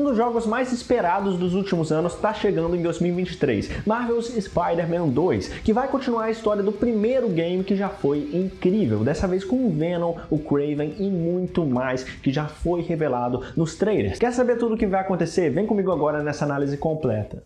dos jogos mais esperados dos últimos anos está chegando em 2023, Marvel's Spider-Man 2, que vai continuar a história do primeiro game que já foi incrível, dessa vez com o Venom, o Kraven e muito mais que já foi revelado nos trailers. Quer saber tudo o que vai acontecer? Vem comigo agora nessa análise completa.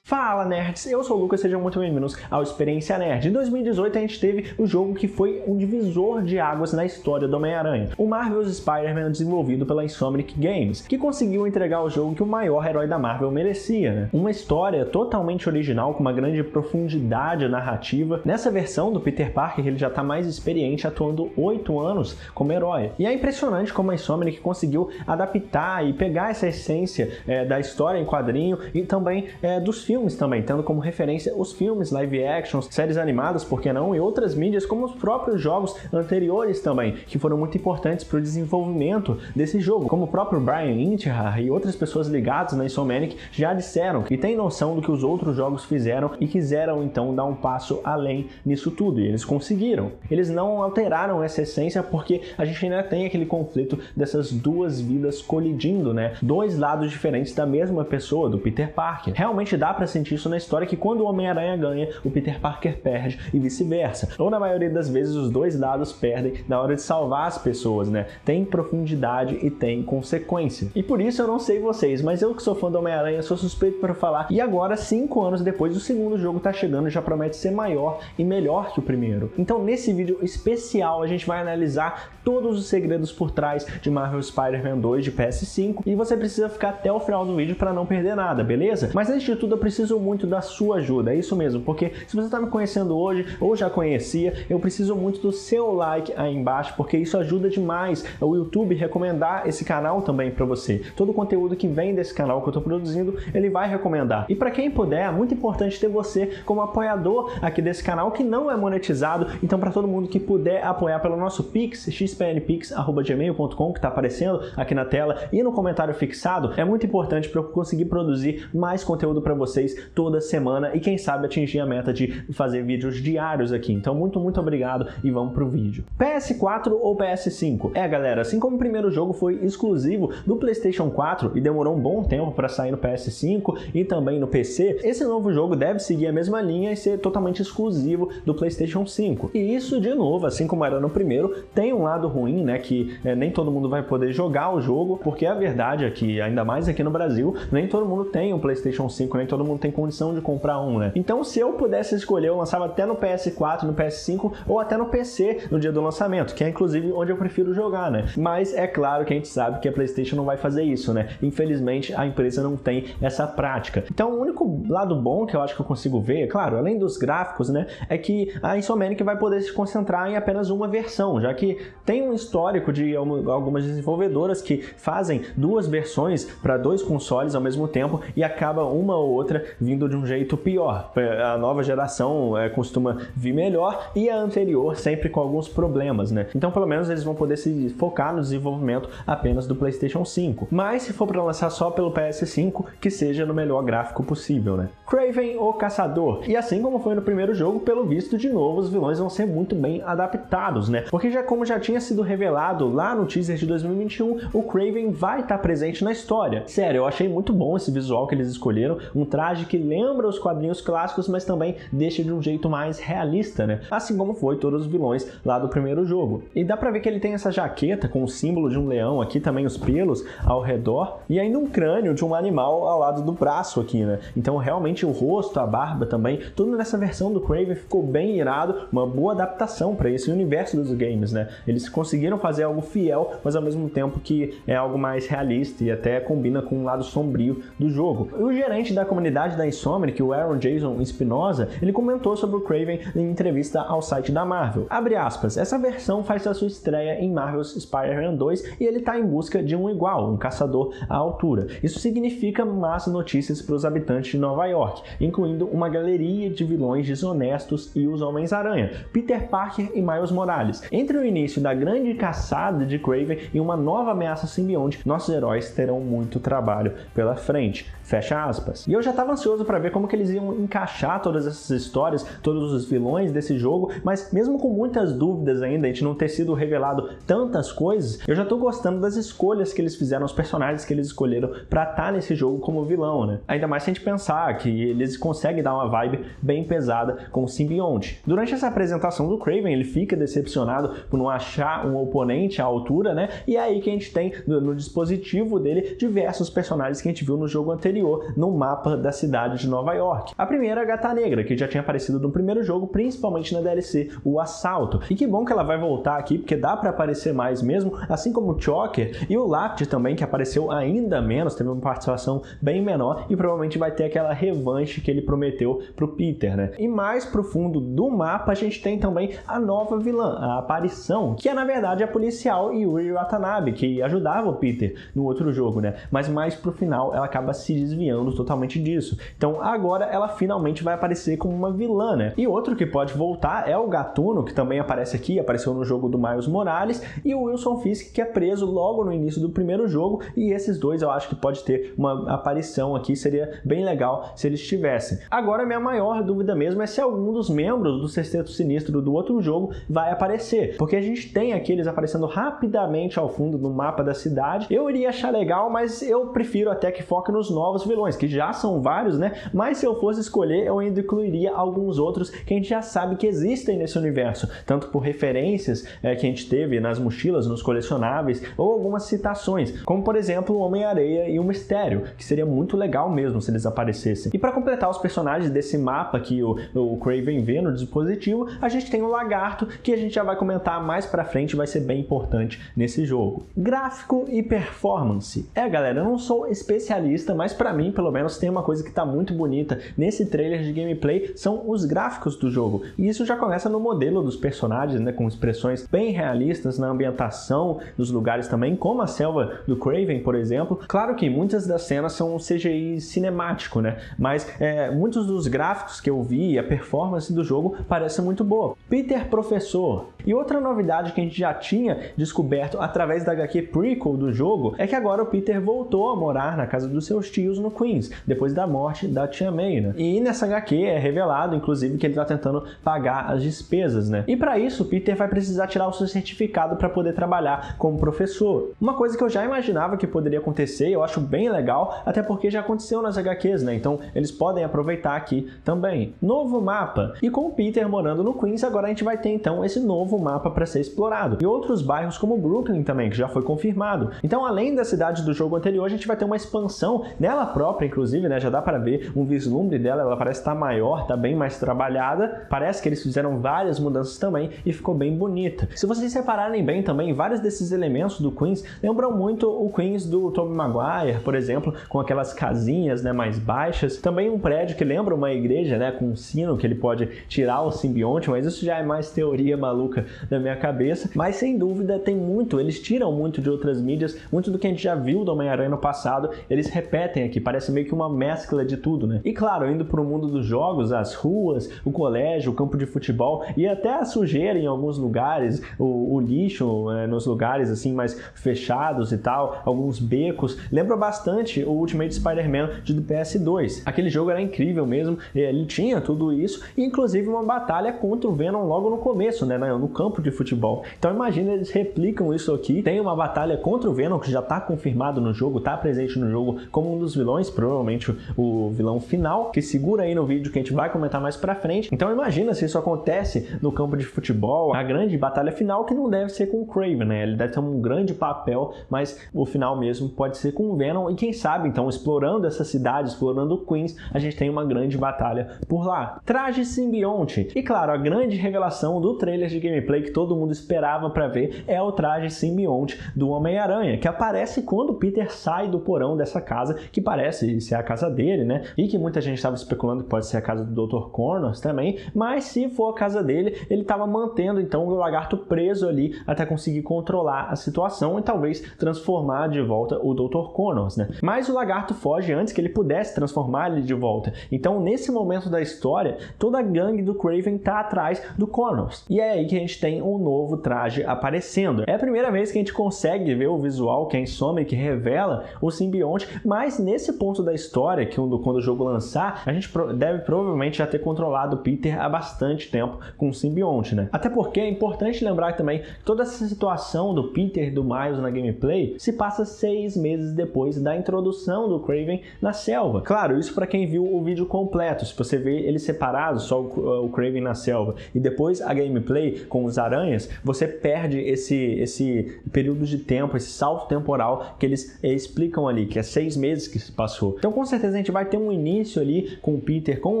Fala nerds, eu sou o Lucas, sejam muito bem-vindos ao Experiência Nerd. Em 2018 a gente teve o jogo que foi um divisor de águas na história do Homem-Aranha, o Marvel's Spider-Man, desenvolvido pela Insomniac Games, que conseguiu entregar o jogo que o maior herói da Marvel merecia, né? Uma história totalmente original, com uma grande profundidade narrativa. Nessa versão do Peter Parker, ele já está mais experiente, atuando 8 anos como herói. E é impressionante como a Insomniac conseguiu adaptar e pegar essa essência da história em quadrinho e também dos filmes também, tendo como referência os filmes, live actions, séries animadas, por que não, e outras mídias como os próprios jogos anteriores também, que foram muito importantes para o desenvolvimento desse jogo, como o próprio Brian Intihar e outras pessoas ligadas na Insomniac já disseram e têm noção do que os outros jogos fizeram e quiseram então dar um passo além nisso tudo, e eles conseguiram. Eles não alteraram essa essência porque a gente ainda tem aquele conflito dessas duas vidas colidindo, né? Dois lados diferentes da mesma pessoa, do Peter Parker. Realmente dá para sentir isso na história, que quando o Homem-Aranha ganha, o Peter Parker perde e vice-versa. Ou na maioria das vezes os dois lados perdem na hora de salvar as pessoas, né? Tem profundidade e tem consequência. E por isso eu não sei vocês, mas eu que sou fã do Homem-Aranha sou suspeito para falar. E agora, 5 anos depois, o segundo jogo tá chegando e já promete ser maior e melhor que o primeiro. Então nesse vídeo especial a gente vai analisar todos os segredos por trás de Marvel's Spider-Man 2 de PS5 e você precisa ficar até o final do vídeo para não perder nada, beleza? Mas antes de tudo eu preciso muito da sua ajuda, é isso mesmo, porque se você está me conhecendo hoje ou já conhecia, eu preciso muito do seu like aí embaixo, porque isso ajuda demais o YouTube recomendar esse canal também para você. Todo o conteúdo que vem desse canal que eu estou produzindo, ele vai recomendar. E para quem puder, é muito importante ter você como apoiador aqui desse canal, que não é monetizado, então para todo mundo que puder apoiar pelo nosso Pix, xpnpix@gmail.com, que está aparecendo aqui na tela e no comentário fixado, é muito importante para eu conseguir produzir mais conteúdo para vocês toda semana e quem sabe atingir a meta de fazer vídeos diários aqui. Então muito obrigado e vamos pro vídeo. PS4 ou PS5? Galera, assim como o primeiro jogo foi exclusivo do PlayStation 4 e demorou um bom tempo para sair no PS5 e também no PC, esse novo jogo deve seguir a mesma linha e ser totalmente exclusivo do PlayStation 5. E isso, de novo, assim como era no primeiro, tem um lado ruim, né, que nem todo mundo vai poder jogar o jogo, porque a verdade é que, ainda mais aqui no Brasil, nem todo mundo tem um PlayStation 5, nem todo mundo tem condição de comprar um, né? Então, se eu pudesse escolher, eu lançava até no PS4, no PS5 ou até no PC no dia do lançamento, que é inclusive onde eu prefiro jogar, né? Mas é claro que a gente sabe que a PlayStation não vai fazer isso, né? Infelizmente, a empresa não tem essa prática. Então, o único lado bom que eu acho que eu consigo ver, claro, além dos gráficos, né, é que a Insomniac vai poder se concentrar em apenas uma versão, já que tem um histórico de algumas desenvolvedoras que fazem duas versões para dois consoles ao mesmo tempo e acaba uma ou outra vindo de um jeito pior. A nova geração costuma vir melhor e a anterior sempre com alguns problemas, né? Então pelo menos eles vão poder se focar no desenvolvimento apenas do PlayStation 5. Mas se for para lançar só pelo PS5, que seja no melhor gráfico possível, né? Kraven ou Caçador? E assim como foi no primeiro jogo, pelo visto, de novo, os vilões vão ser muito bem adaptados, né? Porque como já tinha sido revelado lá no teaser de 2021, o Kraven vai estar presente na história. Sério, eu achei muito bom esse visual que eles escolheram, um traje que lembra os quadrinhos clássicos, mas também deixa de um jeito mais realista, né? Assim como foi todos os vilões lá do primeiro jogo. E dá pra ver que ele tem essa jaqueta com o símbolo de um leão aqui, também os pelos ao redor, e ainda um crânio de um animal ao lado do braço aqui, né? Então realmente o rosto, a barba também, tudo nessa versão do Kraven ficou bem irado, uma boa adaptação para esse universo dos games, né? Eles conseguiram fazer algo fiel, mas ao mesmo tempo que é algo mais realista e até combina com o lado sombrio do jogo. E o gerente da comunidade da Insomniac, o Aaron Jason Espinosa, ele comentou sobre o Kraven em entrevista ao site da Marvel. Abre aspas, essa versão faz a sua estreia em Marvel's Spider-Man 2 e ele está em busca de um igual, um caçador à altura. Isso significa más notícias para os habitantes de Nova York, incluindo uma galeria de vilões desonestos e os Homens-Aranha, Peter Parker e Miles Morales. Entre o início da grande caçada de Kraven e uma nova ameaça simbionte, nossos heróis terão muito trabalho pela frente. Fecha aspas. E eu já estava ansioso para ver como que eles iam encaixar todas essas histórias, todos os vilões desse jogo, mas mesmo com muitas dúvidas ainda, a gente não ter sido revelado tantas coisas, eu já tô gostando das escolhas que eles fizeram, os personagens que eles escolheram para estar nesse jogo como vilão, né? Ainda mais se a gente pensar que eles conseguem dar uma vibe bem pesada com o simbionte. Durante essa apresentação do Kraven, ele fica decepcionado por não achar um oponente à altura, né? E é aí que a gente tem no dispositivo dele diversos personagens que a gente viu no jogo anterior, no mapa da cidade de Nova York. A primeira é a Gata Negra, que já tinha aparecido no primeiro jogo, principalmente na DLC, o Assalto. E que bom que ela vai voltar aqui, porque dá pra aparecer mais mesmo, assim como o Choker e o Lápide também, que apareceu ainda menos, teve uma participação bem menor e provavelmente vai ter aquela revanche que ele prometeu pro Peter, né? E mais pro fundo do mapa, a gente tem também a nova vilã, a Aparição, que é na verdade a policial Yuri Watanabe, que ajudava o Peter no outro jogo, né? Mas mais pro final ela acaba se desviando totalmente disso. Então agora ela finalmente vai aparecer como uma vilã, né? E outro que pode voltar é o Gatuno, que também aparece aqui, apareceu no jogo do Miles Morales, e o Wilson Fisk, que é preso logo no início do primeiro jogo, e esses dois eu acho que pode ter uma aparição aqui, seria bem legal se eles tivessem. Agora minha maior dúvida mesmo é se algum dos membros do Sexteto Sinistro do outro jogo vai aparecer, porque a gente tem aqui eles aparecendo rapidamente ao fundo no mapa da cidade. Eu iria achar legal, mas eu prefiro até que foque nos novos vilões, que já são vários, né? Mas se eu fosse escolher, eu ainda incluiria alguns outros que a gente já sabe que existem nesse universo, tanto por referências que a gente teve nas mochilas, nos colecionáveis, ou algumas citações, como por exemplo o Homem-Areia e o Mistério, que seria muito legal mesmo se eles aparecessem. E para completar os personagens desse mapa que o Kraven vê no dispositivo, a gente tem o Lagarto, que a gente já vai comentar mais pra frente, vai ser bem importante nesse jogo. Gráfico e performance. Galera, eu não sou especialista, mas pra mim, pelo menos, tem uma coisa que tá muito bonita nesse trailer de gameplay, são os gráficos do jogo. E isso já começa no modelo dos personagens, né, com expressões bem realistas na ambientação dos lugares também, como a selva do Kraven, por exemplo. Claro que muitas das cenas são CGI cinemático, né, mas muitos dos gráficos que eu vi, a performance do jogo parece muito boa. Peter Professor. E outra novidade que a gente já tinha descoberto através da HQ prequel do jogo é que agora o Peter voltou a morar na casa dos seus tios no Queens, depois da morte da tia May, né? E nessa HQ é revelado, inclusive, que ele tá tentando pagar as despesas, né? E para isso, o Peter vai precisar tirar o seu certificado para poder trabalhar como professor. Uma coisa que eu já imaginava que poderia acontecer, eu acho bem legal, até porque já aconteceu nas HQs, né? Então eles podem aproveitar aqui também. Novo mapa. E com o Peter morando no Queens, agora a gente vai ter então esse novo mapa para ser explorado. E outros bairros como Brooklyn também, que já foi confirmado. Então, além da cidade do jogo anterior, a gente vai ter uma expansão nela própria, inclusive, né? Já dá para ver um vislumbre dela, ela parece estar maior, tá bem mais trabalhada. Parece que eles fizeram várias mudanças também e ficou bem bonita. Se vocês repararem bem também, vários desses elementos do Queens lembram muito o Queens do Tobey Maguire, por exemplo, com aquelas casinhas, né, mais baixas. Também um prédio que lembra uma igreja, né, com um sino que ele pode tirar o simbionte, mas isso já é mais teoria maluca da minha cabeça. Mas sem dúvida tem muito, eles tiram muito de outras mídias, muito do que a gente já viu do Homem-Aranha no passado, eles repetem aqui, parece meio que uma mescla de tudo, né? E claro, indo para o mundo dos jogos, as ruas, o colégio, o campo de futebol e até a sujeira em alguns lugares, o lixo nos lugares assim mais fechados e tal, alguns becos, lembra bastante o Ultimate Spider-Man do PS2. Aquele jogo era incrível mesmo, ele tinha tudo isso, e inclusive uma batalha contra o Venom logo no começo, né, no campo de futebol. Então imagina, eles replicam isso aqui, tem uma batalha contra o Venom que já está confirmado no jogo, está presente no jogo como um dos vilões, provavelmente o vilão final, que segura aí no vídeo que a gente vai comentar mais pra frente. Então imagina se isso acontece no campo de futebol, a grande batalha final, que não deve ser com o Kraven, né, ele deve ter um grande papel, mas o final mesmo pode ser com o Venom, e quem sabe então explorando essa cidade, explorando o Queens, a gente tem uma grande batalha por lá. Traje simbionte. E claro, a grande revelação do trailer de gameplay que todo mundo esperava para ver é o traje simbionte do Homem-Aranha, que aparece quando o Peter sai do porão dessa casa, que parece ser a casa dele, né? E que muita gente estava especulando que pode ser a casa do Dr. Connors também, mas se for a casa dele, ele estava mantendo então o lagarto preso ali até conseguir controlar a situação e talvez transformar de volta o Dr. Connors, né? Mas o lagarto foge antes que ele pudesse transformar ele de volta. Então, nesse momento da história, toda a gangue do Kraven tá atrás do Connors. E é aí que a gente tem um novo traje traje aparecendo. É a primeira vez que a gente consegue ver o visual que a Insomniac revela o simbionte, mas nesse ponto da história, que quando o jogo lançar, a gente deve provavelmente já ter controlado o Peter há bastante tempo com o simbionte, né? Até porque é importante lembrar também que toda essa situação do Peter e do Miles na gameplay se passa 6 meses depois da introdução do Kraven na selva. Claro, isso para quem viu o vídeo completo. Se você vê eles separados, só o Kraven na selva e depois a gameplay com os aranhas, você perde esse período de tempo, esse salto temporal que eles explicam ali, que é 6 meses que se passou. Então com certeza a gente vai ter um início ali com o Peter com o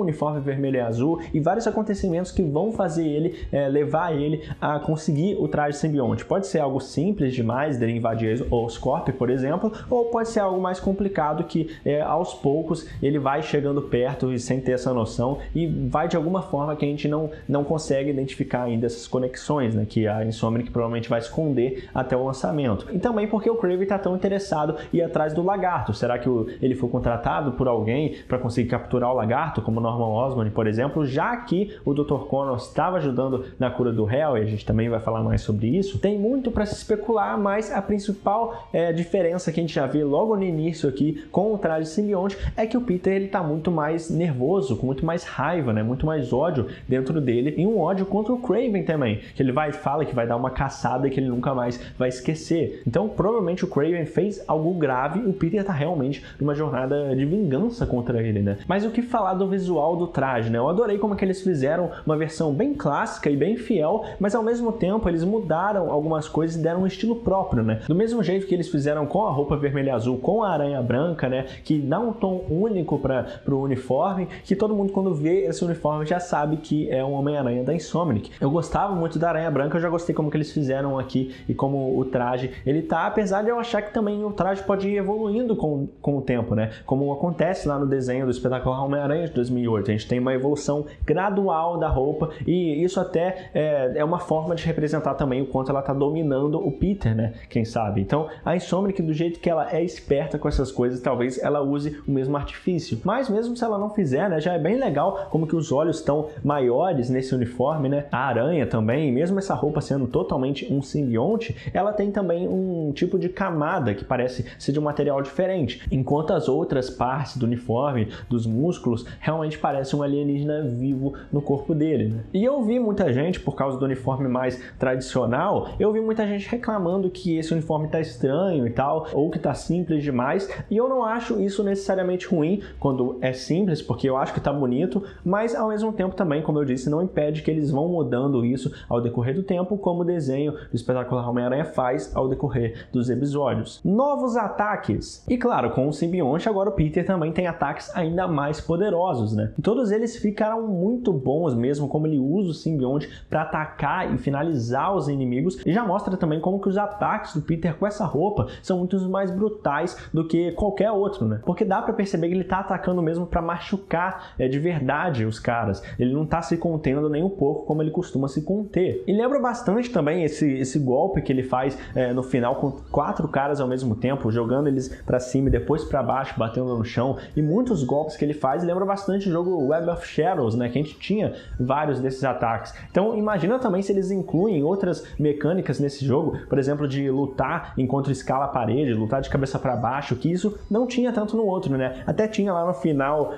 uniforme vermelho e azul e vários acontecimentos que vão fazer ele levar ele a conseguir o traje simbionte. Pode ser algo simples demais, dele invadir o Oscorp, por exemplo, ou pode ser algo mais complicado que aos poucos ele vai chegando perto e sem ter essa noção e vai de alguma forma que a gente não consegue identificar ainda essas conexões, né, que a Insomniac provavelmente vai esconder até o lançamento. E também porque o Kraven está tão interessado em ir atrás do lagarto. Será que ele foi contratado por alguém para conseguir capturar o lagarto, como Norman Osborn, por exemplo, já que o Dr. Connors estava ajudando na cura do Hell, e a gente também vai falar mais sobre isso. Tem muito para se especular, mas a principal diferença que a gente já vê logo no início aqui com o traje simbionte é que o Peter ele tá muito mais nervoso, com muito mais raiva, né? Muito mais ódio dentro dele, e um ódio contra o Kraven também, que ele fala que vai dar uma caçada que ele nunca mais vai esquecer. Então provavelmente o Kraven fez algo grave e o Peter tá realmente numa jornada de vingança contra ele, né? Mas o que falar do visual do traje, né? Eu adorei como que eles fizeram uma versão bem clássica e bem fiel, mas ao mesmo tempo eles mudaram algumas coisas e deram um estilo próprio, né? Do mesmo jeito que eles fizeram com a roupa vermelha e azul, com a aranha branca, né? Que dá um tom único para o uniforme, que todo mundo quando vê esse uniforme já sabe que é um Homem-Aranha da Insomniac. Eu gostava muito da aranha branca, eu já gostei como que eles fizeram aqui e como o traje ele tá, apesar de eu achar que também o traje pode ir evoluindo com o tempo, né? Como acontece lá no desenho do Espetacular Homem-Aranha de 2008. A gente tem uma evolução gradual da roupa e isso até é uma forma de representar também o quanto ela tá dominando o Peter, né? Quem sabe? Então a Insomniac, do jeito que ela é esperta com essas coisas, talvez ela use o mesmo artifício. Mas mesmo se ela não fizer, né? Já é bem legal como que os olhos estão maiores nesse uniforme, né? A aranha também, mesmo essa roupa sendo totalmente um simbionte, ela tem também um tipo de camada que parece ser de um material diferente, enquanto as outras partes do uniforme, dos músculos, realmente parece um alienígena vivo no corpo dele, né? E eu vi muita gente, por causa do uniforme mais tradicional, eu vi muita gente reclamando que esse uniforme tá estranho e tal, ou que tá simples demais, e eu não acho isso necessariamente ruim quando é simples, porque eu acho que tá bonito, mas ao mesmo tempo também, como eu disse, não impede que eles vão mudando isso ao decorrer do tempo, como o desenho do Espetacular Homem-Aranha faz ao decorrer dos episódios. Novos ataques! E claro, com o simbionte, agora o Peter também tem ataques ainda mais poderosos, né? E todos eles ficaram muito bons mesmo, como ele usa o simbionte para atacar e finalizar os inimigos, e já mostra também como que os ataques do Peter com essa roupa são muito mais brutais do que qualquer outro, né? Porque dá para perceber que ele tá atacando mesmo para machucar de verdade os caras. Ele não tá se contendo nem um pouco como ele costuma se conter. E lembra bastante também esse golpe que ele faz no final com 4 caras ao mesmo tempo, jogando eles para cima e depois para baixo, batendo no chão. E muitos golpes que ele faz lembra bastante o jogo Web of Shadows, né? Que a gente tinha vários desses ataques. Então imagina também se eles incluem outras mecânicas nesse jogo, por exemplo, de lutar enquanto escala a parede, lutar de cabeça para baixo, que isso não tinha tanto no outro, né? Até tinha lá no final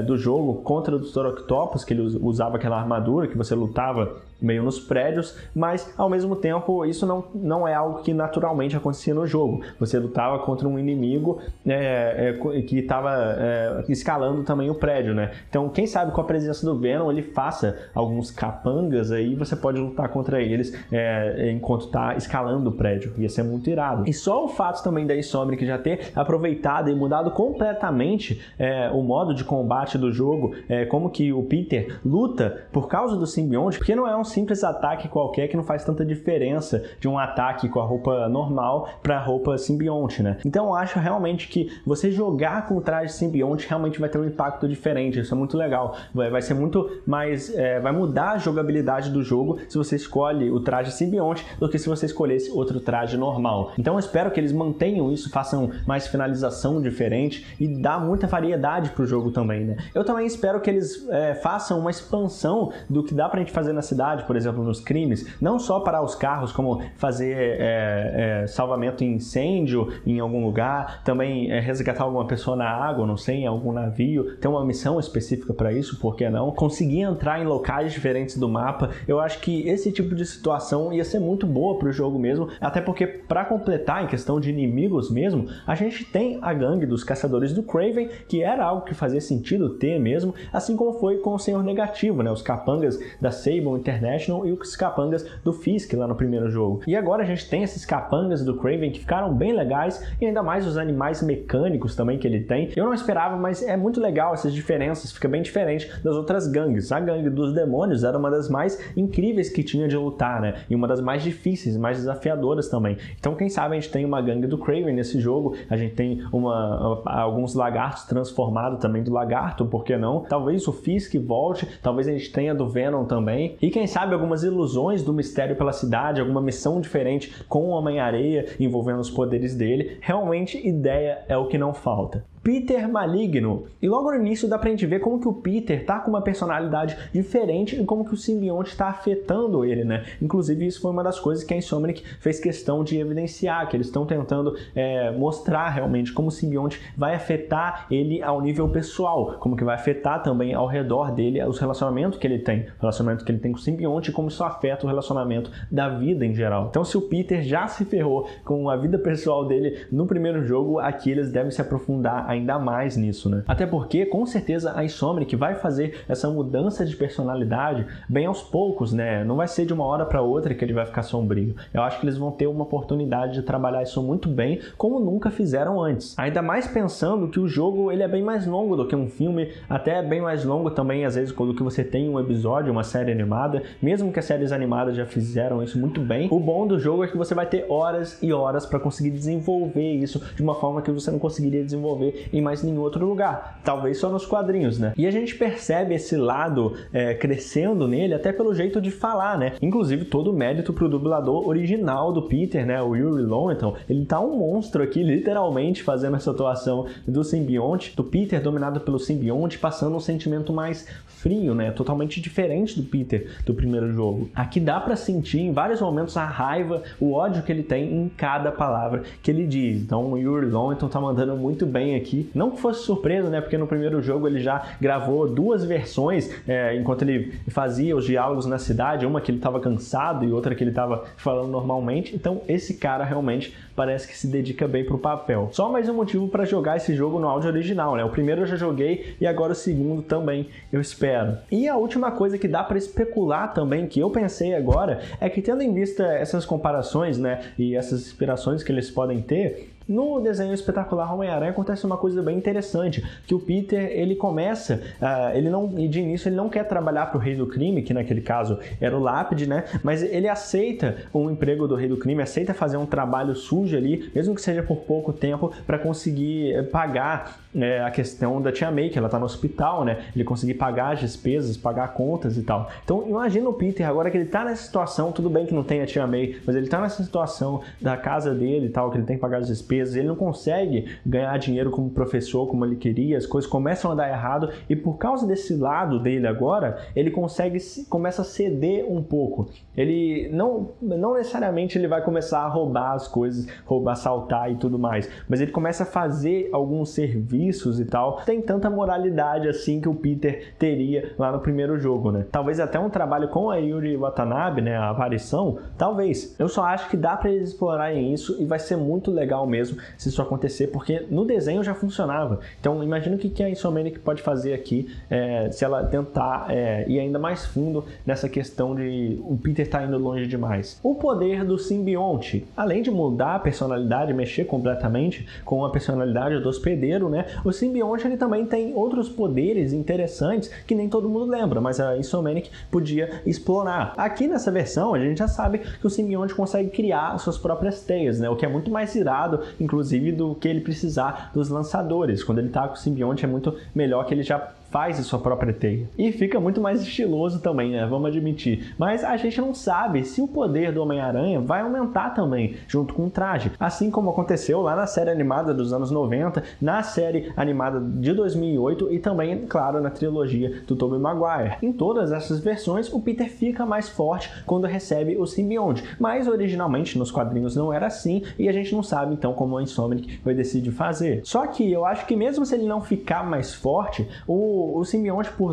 do jogo contra o Dr. Octopus, que ele usava aquela armadura que você lutava meio nos prédios, mas ao mesmo tempo isso não é algo que naturalmente acontecia no jogo. Você lutava contra um inimigo que estava escalando também o prédio, né? Então quem sabe com a presença do Venom ele faça alguns capangas aí, você pode lutar contra eles enquanto está escalando o prédio. Ia ser muito irado. E só o fato também da Insomniac já ter aproveitado e mudado completamente o modo de combate do jogo, como que o Peter luta por causa do simbionte, porque não é um simples ataque qualquer que não faz tanta diferença de um ataque com a roupa normal para a roupa simbionte, né? Então eu acho realmente que você jogar com o traje simbionte realmente vai ter um impacto diferente. Isso é muito legal. Vai ser muito mais... vai mudar a jogabilidade do jogo se você escolhe o traje simbionte do que se você escolhesse outro traje normal. Então eu espero que eles mantenham isso, façam mais finalização diferente e dá muita variedade pro jogo também, né? Eu também espero que eles façam uma expansão do que dá pra gente fazer na cidade, cidade, por exemplo, nos crimes, não só parar os carros, como fazer salvamento em incêndio em algum lugar, também resgatar alguma pessoa na água, não sei, em algum navio, ter uma missão específica para isso, por que não? Conseguir entrar em locais diferentes do mapa, eu acho que esse tipo de situação ia ser muito boa para o jogo mesmo, até porque, para completar em questão de inimigos mesmo, a gente tem a gangue dos caçadores do Kraven, que era algo que fazia sentido ter mesmo, assim como foi com o Senhor Negativo, né? Os capangas da Sable International e os capangas do Fisk lá no primeiro jogo. E agora a gente tem esses capangas do Kraven que ficaram bem legais, e ainda mais os animais mecânicos também que ele tem. Eu não esperava, mas é muito legal essas diferenças, fica bem diferente das outras gangues. A gangue dos demônios era uma das mais incríveis que tinha de lutar, né? E uma das mais difíceis, mais desafiadoras também. Então, quem sabe a gente tem uma gangue do Kraven nesse jogo, a gente tem alguns lagartos transformados também do lagarto, por que não? Talvez o Fisk volte, talvez a gente tenha do Venom também, e quem sabe algumas ilusões do mistério pela cidade, alguma missão diferente com o Homem-Areia envolvendo os poderes dele. Realmente, ideia é o que não falta. Peter Maligno. E logo no início dá pra gente ver como que o Peter tá com uma personalidade diferente e como que o simbionte tá afetando ele, né? Inclusive isso foi uma das coisas que a Insomniac fez questão de evidenciar, que eles estão tentando mostrar realmente como o simbionte vai afetar ele ao nível pessoal, como que vai afetar também ao redor dele os relacionamentos que ele tem, o relacionamento que ele tem com o simbionte e como isso afeta o relacionamento da vida em geral. Então, se o Peter já se ferrou com a vida pessoal dele no primeiro jogo, aqui eles devem se aprofundar ainda mais nisso, né? Até porque, com certeza, a Insomniac vai fazer essa mudança de personalidade bem aos poucos, né? Não vai ser de uma hora para outra que ele vai ficar sombrio. Eu acho que eles vão ter uma oportunidade de trabalhar isso muito bem, como nunca fizeram antes. Ainda mais pensando que o jogo ele é bem mais longo do que um filme, até bem mais longo também, às vezes, do que você tem um episódio, uma série animada, mesmo que as séries animadas já fizeram isso muito bem. O bom do jogo é que você vai ter horas e horas para conseguir desenvolver isso de uma forma que você não conseguiria desenvolver em mais nenhum outro lugar, talvez só nos quadrinhos, né? E a gente percebe esse lado crescendo nele até pelo jeito de falar, né? Inclusive todo o mérito pro dublador original do Peter, né? O Yuri Lowenthal, ele tá um monstro aqui, literalmente fazendo essa atuação do simbionte, do Peter dominado pelo simbionte, passando um sentimento mais frio, né? Totalmente diferente do Peter do primeiro jogo. Aqui dá pra sentir em vários momentos a raiva, o ódio que ele tem em cada palavra que ele diz. Então o Yuri Lowenthal tá mandando muito bem aqui. Não que fosse surpresa, né? Porque no primeiro jogo ele já gravou duas versões enquanto ele fazia os diálogos na cidade, uma que ele estava cansado e outra que ele estava falando normalmente. Então esse cara realmente parece que se dedica bem pro papel. Só mais um motivo para jogar esse jogo no áudio original, né? O primeiro eu já joguei e agora o segundo também eu espero. E a última coisa que dá para especular também, que eu pensei agora, é que tendo em vista essas comparações, né, e essas inspirações que eles podem ter, no desenho espetacular Homem-Aranha acontece uma coisa bem interessante, que o Peter, ele começa, de início ele não quer trabalhar para o Rei do Crime, que naquele caso era o Lápide, né? Mas ele aceita um emprego do Rei do Crime, aceita fazer um trabalho sujo ali, mesmo que seja por pouco tempo, para conseguir pagar a questão da Tia May, que ela tá no hospital, né? Ele conseguir pagar as despesas, pagar contas e tal. Então imagina o Peter agora que ele tá nessa situação, tudo bem que não tem a Tia May, mas ele tá nessa situação da casa dele e tal, que ele tem que pagar as despesas, ele não consegue ganhar dinheiro como professor, como ele queria, as coisas começam a dar errado, e por causa desse lado dele agora, ele começa a ceder um pouco. Ele não necessariamente ele vai começar a roubar as coisas, assaltar e tudo mais, mas ele começa a fazer alguns serviços e tal. Tem tanta moralidade assim que o Peter teria lá no primeiro jogo, né? Talvez até um trabalho com a Yuri Watanabe, né, a aparição, talvez. Eu só acho que dá para eles explorarem isso e vai ser muito legal mesmo se isso acontecer, porque no desenho já funcionava. Então imagina o que a Insomniac pode fazer aqui se ela tentar ir ainda mais fundo nessa questão de o Peter tá indo longe demais. O poder do simbionte, além de mudar a personalidade, mexer completamente com a personalidade do hospedeiro, né, o simbionte ele também tem outros poderes interessantes que nem todo mundo lembra, mas a Insomniac podia explorar. Aqui nessa versão a gente já sabe que o simbionte consegue criar suas próprias teias, né, o que é muito mais irado, inclusive, do que ele precisar dos lançadores. Quando ele tá com o simbionte é muito melhor que ele já faz a sua própria teia. E fica muito mais estiloso também, né? Vamos admitir. Mas a gente não sabe se o poder do Homem-Aranha vai aumentar também, junto com o traje. Assim como aconteceu lá na série animada dos anos 90, na série animada de 2008 e também, claro, na trilogia do Tobey Maguire. Em todas essas versões, o Peter fica mais forte quando recebe o simbionte, mas originalmente nos quadrinhos não era assim e a gente não sabe então como a Insomniac vai decidir fazer. Só que eu acho que mesmo se ele não ficar mais forte, o simbionte, por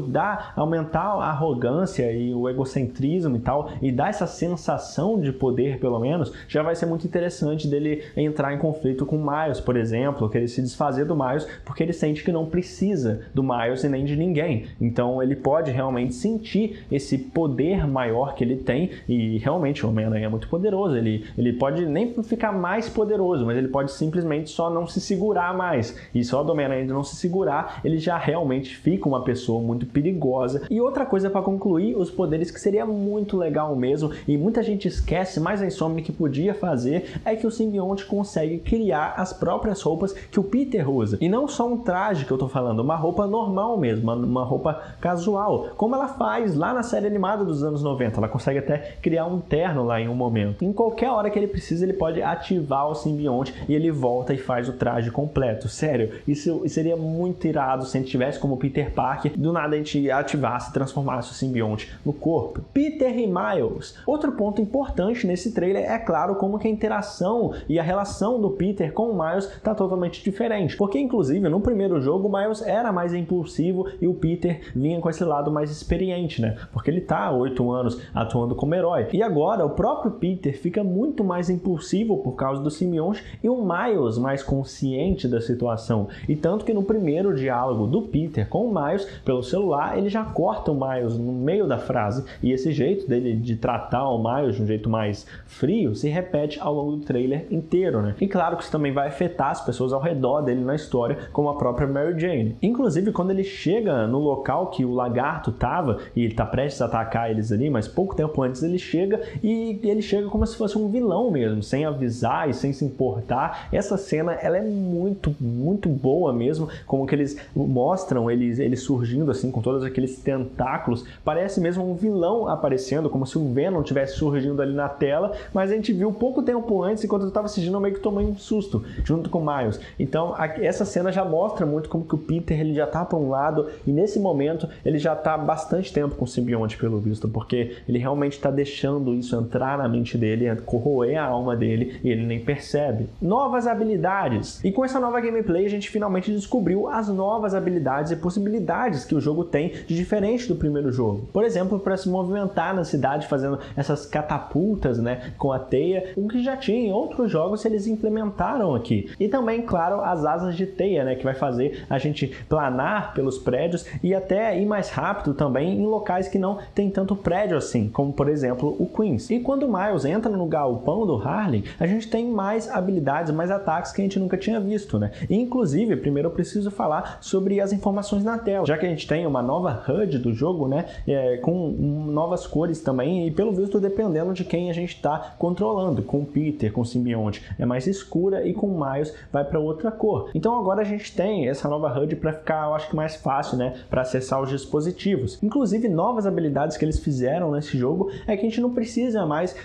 aumentar a arrogância e o egocentrismo e tal, e dar essa sensação de poder pelo menos, já vai ser muito interessante dele entrar em conflito com o Miles, por exemplo, querer se desfazer do Miles porque ele sente que não precisa do Miles e nem de ninguém. Então ele pode realmente sentir esse poder maior que ele tem, e realmente o Homem-Aranha é muito poderoso, ele pode nem ficar mais poderoso, mas ele pode simplesmente só não se segurar mais, e só do Homem-Aranha não se segurar, ele já realmente fica uma pessoa muito perigosa. E outra coisa para concluir os poderes que seria muito legal mesmo, e muita gente esquece, mas a Insomniac podia fazer, é que o simbionte consegue criar as próprias roupas que o Peter usa, e não só um traje que eu tô falando, uma roupa normal mesmo, uma roupa casual, como ela faz lá na série animada dos anos 90, ela consegue até criar um terno lá em um momento. Em qualquer hora que ele precisa, ele pode ativar o simbionte e ele volta e faz o traje completo. Sério, isso seria muito irado se a gente tivesse como Peter Parker, do nada a gente ativasse e transformasse o simbionte no corpo. Peter e Miles. Outro ponto importante nesse trailer é claro como que a interação e a relação do Peter com o Miles está totalmente diferente, porque inclusive no primeiro jogo o Miles era mais impulsivo e o Peter vinha com esse lado mais experiente, né? Porque ele tá há 8 anos atuando como herói. E agora o próprio Peter fica muito mais impulsivo por causa do simbionte e o Miles mais consciente da situação. E tanto que no primeiro diálogo do Peter com o Miles pelo celular, ele já corta o Miles no meio da frase, e esse jeito dele de tratar o Miles de um jeito mais frio se repete ao longo do trailer inteiro, né? E claro que isso também vai afetar as pessoas ao redor dele na história, como a própria Mary Jane. Inclusive, quando ele chega no local que o lagarto tava, e ele tá prestes a atacar eles ali, mas pouco tempo antes ele chega, e ele chega como se fosse um vilão mesmo, sem avisar e sem se importar. Essa cena, ela é muito, muito boa mesmo, como que eles mostram ele surgindo assim, com todos aqueles tentáculos, parece mesmo um vilão aparecendo, como se o Venom estivesse surgindo ali na tela, mas a gente viu pouco tempo antes, enquanto eu estava assistindo, eu meio que tomei um susto, junto com o Miles. Então, essa cena já mostra muito como que o Peter, ele já tá para um lado, e nesse momento, ele já tá há bastante tempo com o simbionte, pelo visto, porque ele realmente tá deixando isso entrar na mente dele, corroer a alma dele, e ele nem percebe. Novas habilidades. E com essa nova gameplay, a gente finalmente descobriu as novas habilidades e possibilidades que o jogo tem de diferente do primeiro jogo. Por exemplo, para se movimentar na cidade fazendo essas catapultas, né, com a teia, o que já tinha em outros jogos, eles implementaram aqui. E também, claro, as asas de teia, né, que vai fazer a gente planar pelos prédios e até ir mais rápido também em locais que não tem tanto prédio assim, como por exemplo o Queens. E quando o Miles entra no galpão do Harley, a gente tem mais habilidades, mais ataques que a gente nunca tinha visto, né? E, inclusive, primeiro eu preciso falar sobre as informações na tela, já que a gente tem uma nova HUD do jogo, né, com novas cores também, e pelo visto dependendo de quem a gente está controlando, com o Peter, com o simbionte é mais escura e com o Miles vai para outra cor. Então agora a gente tem essa nova HUD para ficar, eu acho que mais fácil, né, para acessar os dispositivos. Inclusive, novas habilidades que eles fizeram nesse jogo é que a gente não precisa mais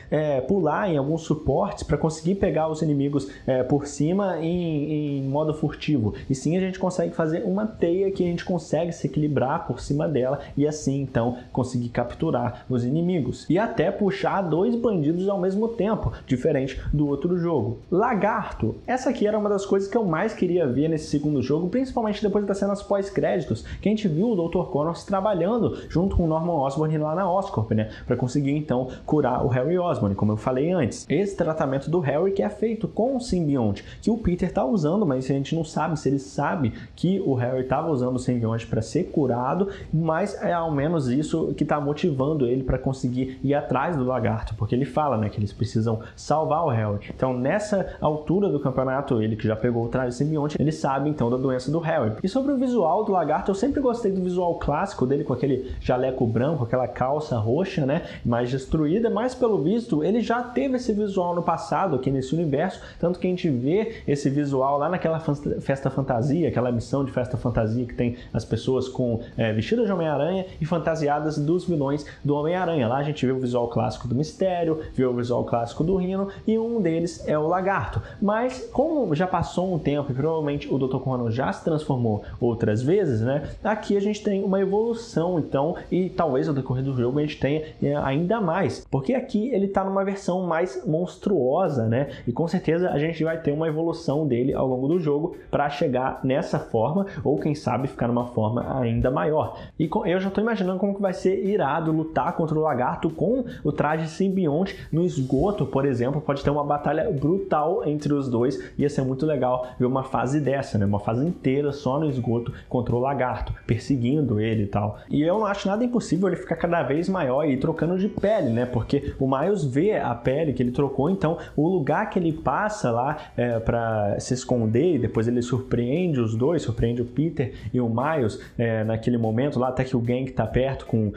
pular em alguns suportes para conseguir pegar os inimigos por cima em modo furtivo, e sim a gente consegue fazer uma teia que a gente consegue se equilibrar por cima dela e assim então conseguir capturar os inimigos e até puxar 2 bandidos ao mesmo tempo, diferente do outro jogo. Lagarto. Essa aqui era uma das coisas que eu mais queria ver nesse segundo jogo, principalmente depois das cenas pós-créditos, que a gente viu o Dr. Connors trabalhando junto com o Norman Osborn lá na Oscorp, né, para conseguir então curar o Harry Osborn, como eu falei antes. Esse tratamento do Harry que é feito com o simbionte, que o Peter tá usando, mas a gente não sabe se ele sabe que o Harry estava usando o simbionte para ser curado, mas é ao menos isso que está motivando ele para conseguir ir atrás do lagarto, porque ele fala, né, que eles precisam salvar o Harry. Então, nessa altura do campeonato, ele que já pegou o traje simbionte, ele sabe então da doença do Harry. E sobre o visual do lagarto, eu sempre gostei do visual clássico dele, com aquele jaleco branco, aquela calça roxa, né, mais destruída, mas pelo visto ele já teve esse visual no passado aqui nesse universo, tanto que a gente vê esse visual lá naquela festa fantasia, aquela missão de festa fantasia que tem as pessoas com vestidas de Homem-Aranha e fantasiadas dos vilões do Homem-Aranha. Lá a gente vê o visual clássico do Mistério, vê o visual clássico do Rhino e um deles é o Lagarto. Mas como já passou um tempo e provavelmente o Dr. Connors já se transformou outras vezes, né? Aqui a gente tem uma evolução, então, e talvez no decorrer do jogo a gente tenha ainda mais, porque aqui ele tá numa versão mais monstruosa, né? E com certeza a gente vai ter uma evolução dele ao longo do jogo para chegar nessa forma, ou quem sabe ficar numa forma ainda maior. E eu já tô imaginando como que vai ser irado lutar contra o Lagarto com o traje simbionte no esgoto, por exemplo. Pode ter uma batalha brutal entre os dois, ia ser muito legal ver uma fase dessa, né? Uma fase inteira só no esgoto contra o Lagarto, perseguindo ele e tal. E eu não acho nada impossível ele ficar cada vez maior e ir trocando de pele, né? Porque o Miles vê a pele que ele trocou, então o lugar que ele passa lá para se esconder e depois ele surpreende os dois, surpreende o Peter e o Miles naquele momento lá, até que o Gank tá perto com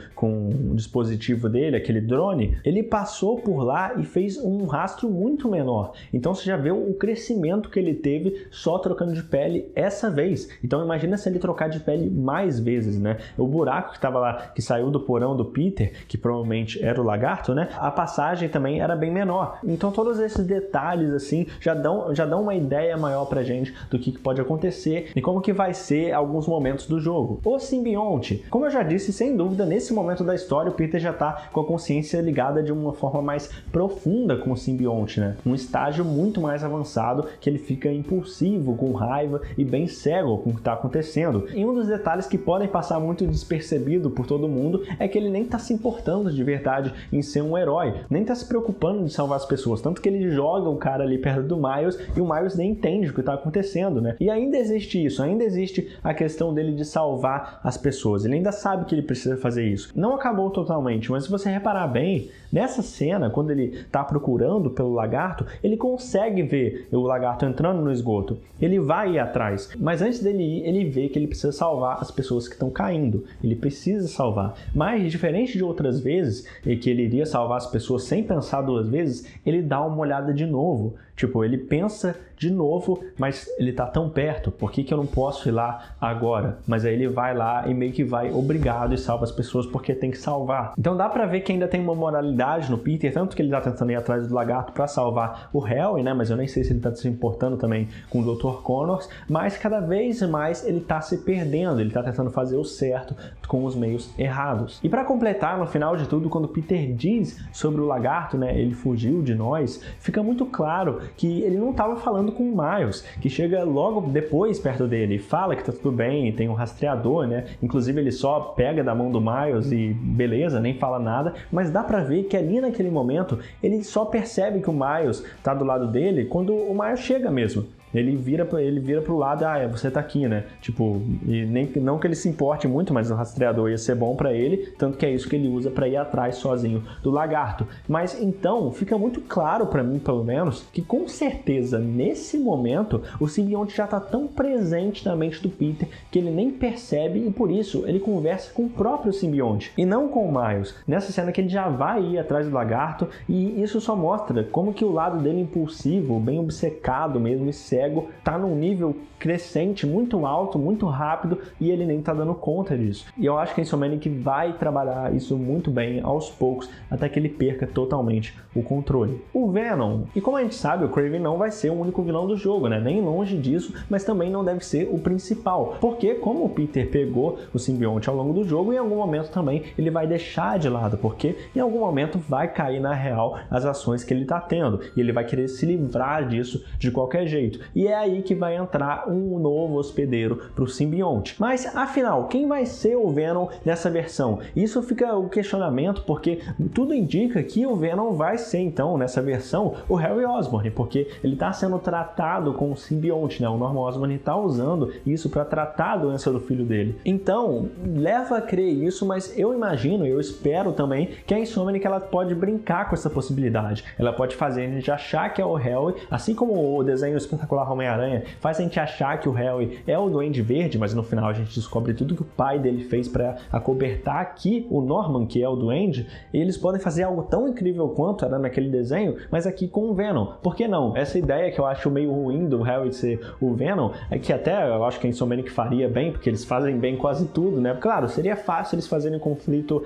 o dispositivo dele, aquele drone, ele passou por lá e fez um rastro muito menor. Então você já vê o crescimento que ele teve só trocando de pele essa vez. Então imagina se ele trocar de pele mais vezes, né? O buraco que estava lá, que saiu do porão do Peter, que provavelmente era o Lagarto, né? A passagem também era bem menor. Então todos esses detalhes assim já dão uma ideia maior pra gente do que pode acontecer e como que vai ser alguns momentos do jogo. O simbionte, como eu já disse, sem dúvida, nesse momento da história o Peter já tá com a consciência ligada de uma forma mais profunda com o simbionte, né? Um estágio muito mais avançado, que ele fica impulsivo, com raiva e bem cego com o que está acontecendo. E um dos detalhes que podem passar muito despercebido por todo mundo é que ele nem está se importando de verdade em ser um herói, nem está se preocupando de salvar as pessoas, tanto que ele joga o cara ali perto do Miles e o Miles nem entende o que está acontecendo, né? E ainda existe isso, ainda existe a questão dele de salvar as pessoas, ele ainda sabe que ele precisa fazer isso. Não acabou totalmente, mas se você reparar bem, nessa cena, quando ele está procurando pelo Lagarto, ele consegue ver o Lagarto entrando no esgoto. Ele vai ir atrás, mas antes dele ir, ele vê que ele precisa salvar as pessoas que estão caindo. Ele precisa salvar. Mas, diferente de outras vezes, em que ele iria salvar as pessoas sem pensar duas vezes, ele dá uma olhada de novo. Tipo, ele pensa de novo, mas ele tá tão perto, por que eu não posso ir lá agora? Mas aí ele vai lá e meio que vai obrigado e salva as pessoas porque tem que salvar. Então dá pra ver que ainda tem uma moralidade no Peter, tanto que ele tá tentando ir atrás do Lagarto pra salvar o Harry, né? Mas eu nem sei se ele tá se importando também com o Dr. Connors, mas cada vez mais ele tá se perdendo, ele tá tentando fazer o certo com os meios errados. E pra completar, no final de tudo, quando o Peter diz sobre o Lagarto, né? Ele fugiu de nós, fica muito claro que ele não estava falando com o Miles, que chega logo depois perto dele e fala que tá tudo bem, tem um rastreador, né? Inclusive ele só pega da mão do Miles e beleza, nem fala nada, mas dá pra ver que ali naquele momento ele só percebe que o Miles tá do lado dele quando o Miles chega mesmo. Ele vira pro lado, você tá aqui, né? Tipo, e não que ele se importe muito, mas o rastreador ia ser bom pra ele, tanto que é isso que ele usa pra ir atrás sozinho do Lagarto. Mas então, fica muito claro pra mim, pelo menos, que com certeza, nesse momento, o simbionte já tá tão presente na mente do Peter que ele nem percebe e por isso ele conversa com o próprio simbionte e não com o Miles. Nessa cena que ele já vai ir atrás do Lagarto e isso só mostra como que o lado dele impulsivo, bem obcecado mesmo e cego, tá num nível crescente, muito alto, muito rápido e ele nem tá dando conta disso. E eu acho que a Insomniac vai trabalhar isso muito bem aos poucos até que ele perca totalmente o controle. O Venom, e como a gente sabe, o Kraven não vai ser o único vilão do jogo, né? Nem longe disso, mas também não deve ser o principal, porque como o Peter pegou o simbionte ao longo do jogo, em algum momento também ele vai deixar de lado, porque em algum momento vai cair na real as ações que ele tá tendo e ele vai querer se livrar disso de qualquer jeito. E é aí que vai entrar um novo hospedeiro para o simbionte. Mas afinal, quem vai ser o Venom nessa versão? Isso fica o questionamento, porque tudo indica que o Venom vai ser então nessa versão o Harry Osborn, porque ele está sendo tratado com o simbionte, né? O Norman Osborn está usando isso para tratar a doença do filho dele. Então leva a crer isso, mas eu imagino, eu espero também que a Insomniac ela pode brincar com essa possibilidade. Ela pode fazer a gente achar que é o Harry, assim como o desenho espetacular Espetacular Homem-Aranha faz a gente achar que o Harry é o Duende Verde, mas no final a gente descobre tudo que o pai dele fez para acobertar aqui o Norman, que é o Duende, e eles podem fazer algo tão incrível quanto era naquele desenho, mas aqui com o Venom. Por que não? Essa ideia que eu acho meio ruim do Harry ser o Venom, é que até eu acho que a Insomniac faria bem, porque eles fazem bem quase tudo, né? Claro, seria fácil eles fazerem conflito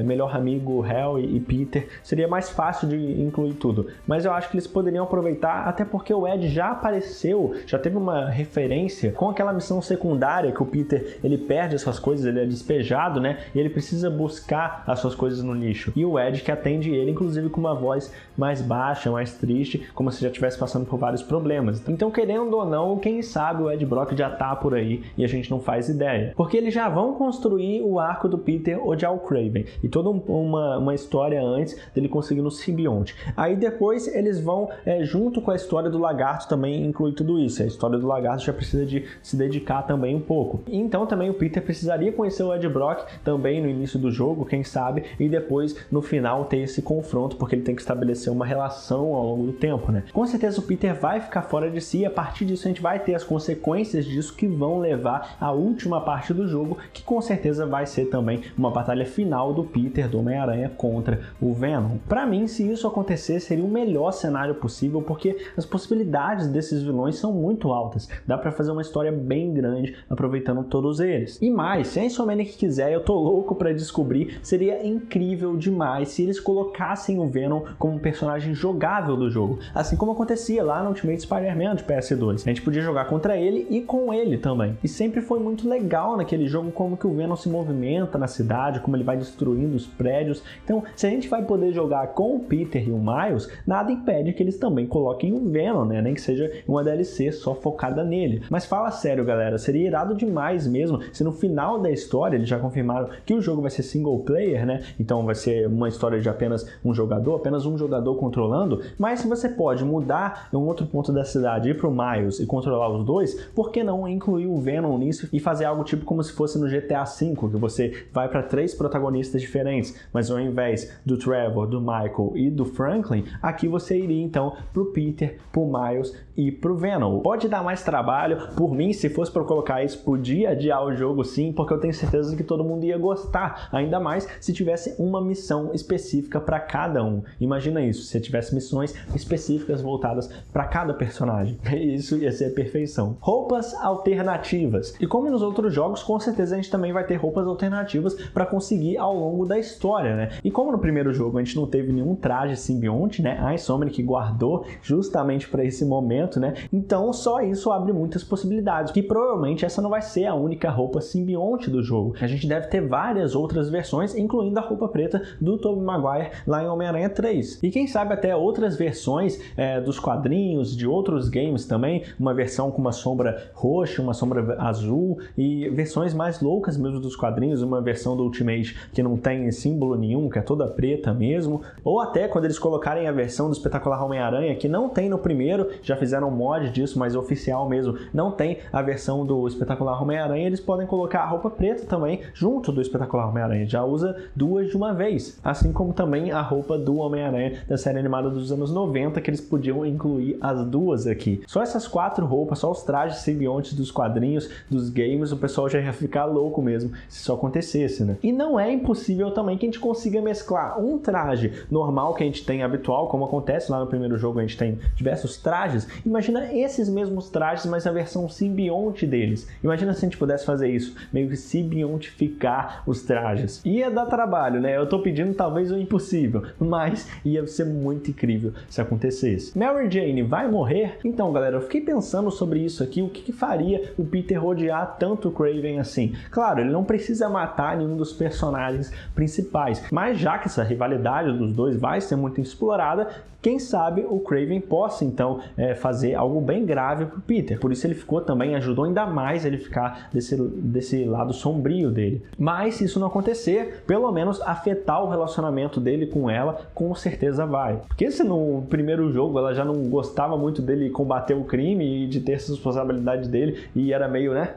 melhor amigo Harry e Peter, seria mais fácil de incluir tudo, mas eu acho que eles poderiam aproveitar, até porque o Ed já apareceu, já teve uma referência com aquela missão secundária que o Peter, ele perde as suas coisas, ele é despejado, né? E ele precisa buscar as suas coisas no lixo. E o Ed que atende ele, inclusive com uma voz mais baixa, mais triste, como se já estivesse passando por vários problemas. Então, querendo ou não, quem sabe o Ed Brock já tá por aí e a gente não faz ideia. Porque eles já vão construir o arco do Peter odiar o Kraven e toda uma história antes dele conseguindo o simbionte. Aí depois eles vão, junto com a história do Lagarto, também incluir tudo isso. A história do Lagarto já precisa de se dedicar também um pouco. Então também o Peter precisaria conhecer o Ed Brock também no início do jogo, quem sabe, e depois no final ter esse confronto, porque ele tem que estabelecer uma relação ao longo do tempo, né? Com certeza o Peter vai ficar fora de si e a partir disso a gente vai ter as consequências disso que vão levar à última parte do jogo, que com certeza vai ser também uma batalha final do Peter, do Homem-Aranha, contra o Venom. Pra mim, se isso acontecer, seria o melhor cenário possível, porque as possibilidades desses vilões são muito altas. Dá pra fazer uma história bem grande, aproveitando todos eles. E mais, se a Insomniac quiser, eu tô louco pra descobrir, seria incrível demais se eles colocassem o Venom como um personagem jogável do jogo, assim como acontecia lá no Ultimate Spider-Man de PS2. A gente podia jogar contra ele e com ele também. E sempre foi muito legal naquele jogo como que o Venom se movimenta na cidade, como ele vai destruindo os prédios. Então, se a gente vai poder jogar com o Peter e o Miles, nada impede que eles também coloquem o Venom, né? Nem que seja uma DLC só focada nele. Mas fala sério, galera, seria irado demais mesmo se no final da história, eles já confirmaram que o jogo vai ser single player, né? Então vai ser uma história de apenas um jogador controlando, mas se você pode mudar em um outro ponto da cidade, ir pro Miles e controlar os dois, por que não incluir o Venom nisso e fazer algo tipo como se fosse no GTA V, que você vai para 3 protagonistas diferentes, mas ao invés do Trevor, do Michael e do Franklin, aqui você iria então pro Peter, pro Miles e pro Venom. Pode dar mais trabalho, por mim, se fosse para colocar isso, podia adiar o jogo sim, porque eu tenho certeza que todo mundo ia gostar, ainda mais se tivesse uma missão específica para cada um. Imagina isso, se tivesse missões específicas voltadas para cada personagem. Isso ia ser a perfeição. Roupas alternativas. E como nos outros jogos, com certeza a gente também vai ter roupas alternativas para conseguir ao longo da história, né? E como no primeiro jogo a gente não teve nenhum traje simbionte, né? A Insomniac guardou justamente para esse momento, né? Então só isso abre muitas possibilidades, que provavelmente essa não vai ser a única roupa simbionte do jogo. A gente deve ter várias outras versões, incluindo a roupa preta do Tobey Maguire lá em Homem-Aranha 3. E quem sabe até outras versões dos quadrinhos, de outros games também, uma versão com uma sombra roxa, uma sombra azul e versões mais loucas mesmo dos quadrinhos, uma versão do Ultimate que não tem símbolo nenhum, que é toda preta mesmo, ou até quando eles colocarem a versão do Espetacular Homem-Aranha, que não tem no primeiro, já fizeram um mod disso, mas oficial mesmo, não tem a versão do Espetacular Homem-Aranha, eles podem colocar a roupa preta também junto do Espetacular Homem-Aranha, já usa duas de uma vez, assim como também a roupa do Homem-Aranha da série animada dos anos 90, que eles podiam incluir as duas aqui. Só essas 4 roupas, só os trajes simbiontes dos quadrinhos, dos games, o pessoal já ia ficar louco mesmo se isso acontecesse, né? E não é impossível também que a gente consiga mesclar um traje normal que a gente tem habitual, como acontece lá no primeiro jogo, a gente tem diversos trajes. Imagina esses mesmos trajes, mas a versão simbionte deles. Imagina se a gente pudesse fazer isso, meio que simbiontificar os trajes. Ia dar trabalho, né? Eu tô pedindo talvez o impossível, mas ia ser muito incrível se acontecesse. Mary Jane vai morrer? Então, galera, eu fiquei pensando sobre isso aqui, o que faria o Peter odiar tanto o Kraven assim? Claro, ele não precisa matar nenhum dos personagens principais, mas já que essa rivalidade dos dois vai ser muito explorada, quem sabe o Kraven possa então fazer algo bem grave pro Peter. Por isso ele ficou também, ajudou ainda mais ele ficar desse lado sombrio dele. Mas se isso não acontecer, pelo menos afetar o relacionamento dele com ela, com certeza vai. Porque se no primeiro jogo ela já não gostava muito dele combater o crime e de ter essa responsabilidade dele, e era meio, né,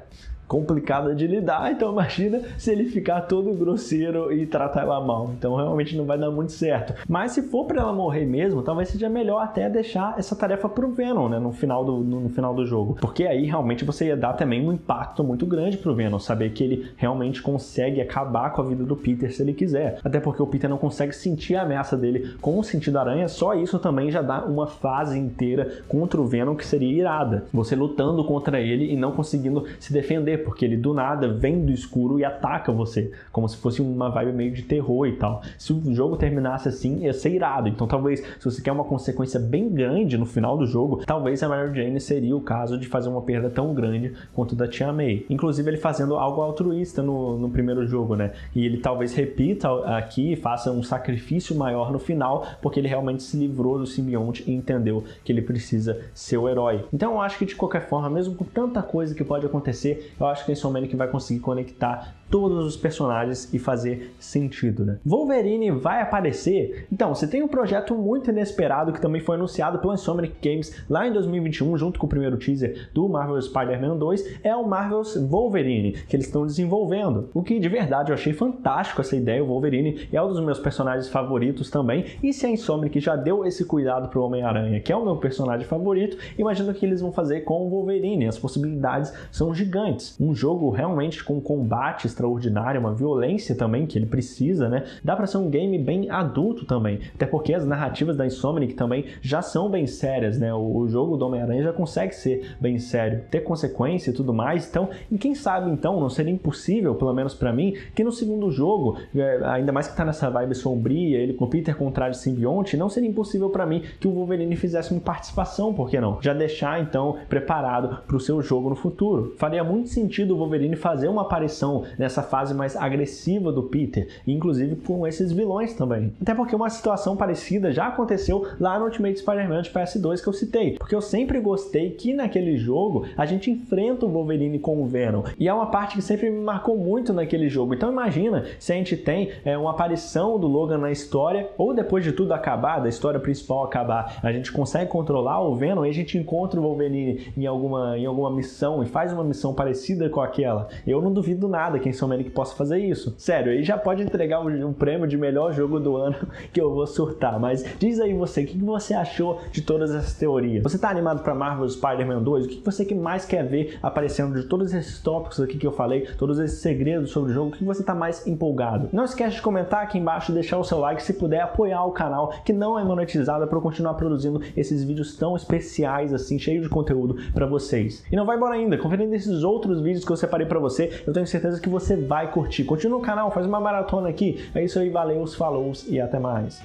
complicada de lidar, então imagina se ele ficar todo grosseiro e tratar ela mal. Então realmente não vai dar muito certo. Mas se for para ela morrer mesmo, talvez seja melhor até deixar essa tarefa pro Venom, né, no final do jogo. Porque aí realmente você ia dar também um impacto muito grande pro Venom, saber que ele realmente consegue acabar com a vida do Peter se ele quiser. Até porque o Peter não consegue sentir a ameaça dele com o sentido aranha, só isso também já dá uma fase inteira contra o Venom que seria irada. Você lutando contra ele e não conseguindo se defender, porque ele do nada vem do escuro e ataca você, como se fosse uma vibe meio de terror e tal. Se o jogo terminasse assim, ia ser irado. Então talvez, se você quer uma consequência bem grande no final do jogo, talvez a Mary Jane seria o caso de fazer uma perda tão grande quanto da Tia May. Inclusive ele fazendo algo altruísta no primeiro jogo, né? E ele talvez repita aqui, faça um sacrifício maior no final, porque ele realmente se livrou do simbionte e entendeu que ele precisa ser o herói. Então eu acho que de qualquer forma, mesmo com tanta coisa que pode acontecer, eu acho que a Insomniac vai conseguir conectar todos os personagens e fazer sentido, né? Wolverine vai aparecer? Então, você tem um projeto muito inesperado que também foi anunciado pela Insomniac Games lá em 2021, junto com o primeiro teaser do Marvel Spider-Man 2, é o Marvel's Wolverine, que eles estão desenvolvendo. O que, de verdade, eu achei fantástico essa ideia. O Wolverine é um dos meus personagens favoritos também, e se a Insomniac já deu esse cuidado pro Homem-Aranha, que é o meu personagem favorito, imagina o que eles vão fazer com o Wolverine. As possibilidades são gigantes. Um jogo realmente com combate extraordinário, uma violência também que ele precisa, né? Dá pra ser um game bem adulto também, até porque as narrativas da Insomniac também já são bem sérias, né? O jogo do Homem-Aranha já consegue ser bem sério, ter consequência e tudo mais. Então, e quem sabe então não seria impossível, pelo menos pra mim, que no segundo jogo, ainda mais que tá nessa vibe sombria, ele com o Peter contra o simbionte, não seria impossível pra mim que o Wolverine fizesse uma participação, por que não? Já deixar então preparado pro seu jogo no futuro. Faria muito sentido o Wolverine fazer uma aparição nessa fase mais agressiva do Peter, inclusive com esses vilões também. Até porque uma situação parecida já aconteceu lá no Ultimate Spider-Man de PS2 que eu citei, porque eu sempre gostei que naquele jogo a gente enfrenta o Wolverine com o Venom, e é uma parte que sempre me marcou muito naquele jogo. Então imagina se a gente tem uma aparição do Logan na história, ou depois de tudo acabar, da história principal acabar, a gente consegue controlar o Venom e a gente encontra o Wolverine em alguma missão e faz uma missão parecida com aquela. Eu não duvido nada que a Insomniac possa fazer isso. Sério, aí já pode entregar um prêmio de melhor jogo do ano que eu vou surtar. Mas diz aí você, o que você achou de todas essas teorias? Você tá animado pra Marvel Spider-Man 2? O que você mais quer ver aparecendo de todos esses tópicos aqui que eu falei, todos esses segredos sobre o jogo? O que você tá mais empolgado? Não esquece de comentar aqui embaixo e deixar o seu like, se puder apoiar o canal que não é monetizado, para eu continuar produzindo esses vídeos tão especiais assim, cheios de conteúdo pra vocês. E não vai embora ainda, conferindo esses outros vídeos que eu separei pra você, eu tenho certeza que você vai curtir. Continua no canal, faz uma maratona aqui. É isso aí, valeu, falou e até mais.